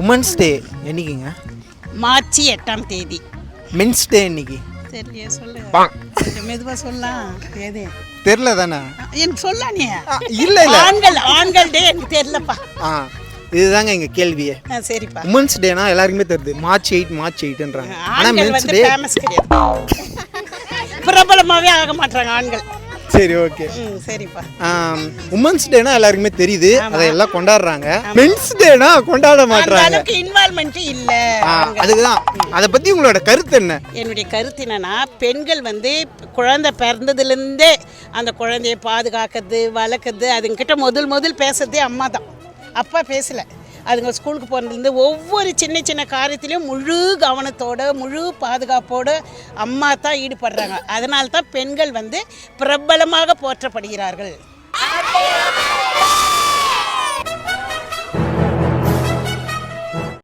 Women's day என்னைக்குங்க? March 8ஆம் தேதி. Men's டே என்னைக்கு? சரியா சொல்லு, கொஞ்சம் மெதுவாக சொல்லலாம். எது தெரில தானே? எனக்கு சொல்லலாம் நீ. இல்லை இல்லை, ஆண்கள் டே எனக்கு தெரியலப்பா. இதுதாங்க எங்கள் கேள்வியே. சரிப்பா. உமன்ஸ் டேனா எல்லாருக்குமே தெரியுது, மார்ச் 8ன்றாங்க. ஆனால் ஆண்கள் மென்ஸ் வந்து டே ஃபேமஸ் கிடையாது, பிரபலமாகவே ஆக மாட்டாங்க ஆண்கள். சரி, ஓகே. சரிப்பா. உமன்ஸ் டேனா எல்லாருக்குமே தெரியுது, அதை எல்லாம் கொண்டாடுறாங்க. மென்ஸ் டேனா கொண்டாட மாட்டாங்க. அளவுக்கு இன்வால்வ்மெண்ட் இல்ல. அதுக்குதான். அதை பத்தி உங்களோட கருத்து என்ன? என்னுடைய கருத்து என்னன்னா, பெண்கள் வந்து குழந்தை பிறந்ததுலேருந்தே அந்த குழந்தைய பாதுகாக்கிறது, வளர்க்குறது, அதுங்கிட்ட முதல் பேசுறதே அம்மா தான். அப்பா பேசலை. அதுங்க ஸ்கூலுக்கு போகிறதுலேருந்து ஒவ்வொரு சின்ன சின்ன காரியத்திலையும் முழு கவனத்தோடு முழு பாதுகாப்போடு அம்மா தான் ஈடுபடுறாங்க. அதனால தான் பெண்கள் வந்து பிரபலமாக போற்றப்படுகிறார்கள்.